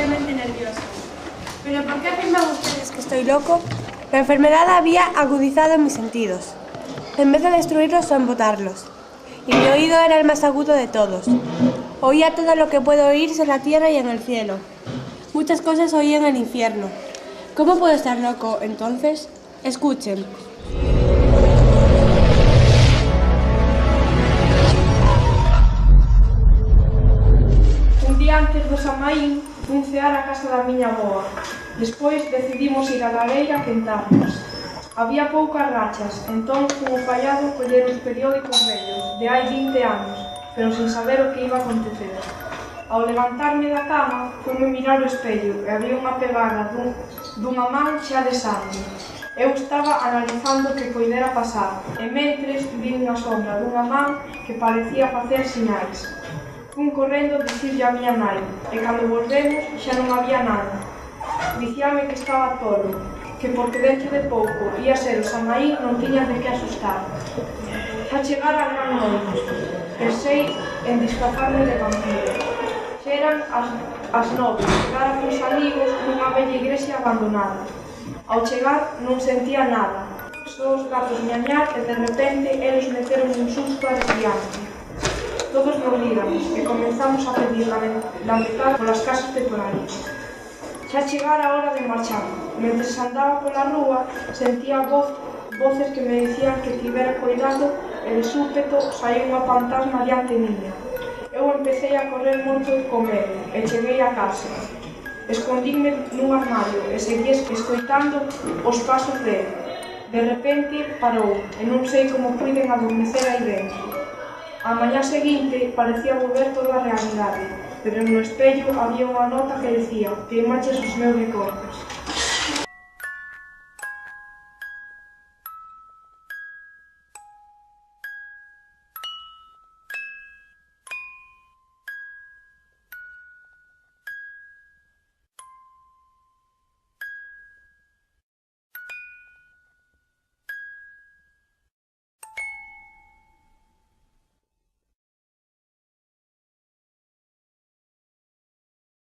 terriblemente nerviosa. ¿Pero por qué afirman ustedes que estoy loco? La enfermedad había agudizado mis sentidos, en vez de destruirlos o embotarlos. Y mi oído era el más agudo de todos. Oía todo lo que puede oírse en la tierra y en el cielo. Muchas cosas oí en el infierno. ¿Cómo puedo estar loco, entonces? Escuchen. Un día antes do Samaín, fun cear a casa da miña avoa. Despois decidimos ir á lareira a quentarnos. Había poucas rachas, entón fun o fallado coller uns periódicos vellos, de hai 20 anos, pero sin saber o que iba a acontecer. Ao levantarme da cama, fume mirar o espello e había unha pegada dunha man xa de sangue. Eu estaba analizando o que poidera pasar, e mentres vi unha sombra dunha man que parecía facer sinais. Fun correndo dicirlle a miña nai, e cando volvemos xa non había nada. Dicíame que estaba tolo, que porque dentro de pouco ia ser o Samaín non tiña de que asustar. Xa chegara a gran noite, pensei en disfrazarme de vampiro. Xa eran as 9, chegara cos amigos nunha bella igrexa abandonada. Ao chegar non sentía nada, só os gatos ñañar e de repente eles meteron un susto arrepiante. Todos nos riramos e comenzamos a pedir lamentar polas casas temporarias. Xa chegara a hora de marchar. Mentres andaba pola rúa, sentía voces que me dicían que tivera cuidado e de súpeto saía unha fantasma diante miña. Eu empecé a correr moito con medo e cheguei a casa. Escondíme nun armario e seguí escoitando os pasos dele. De repente parou e non sei como puiden adormecer aí dentro. A mañá seguinte parecía volver toda a realidade, pero no espello había unha nota que decía: queimaches os meus recordos.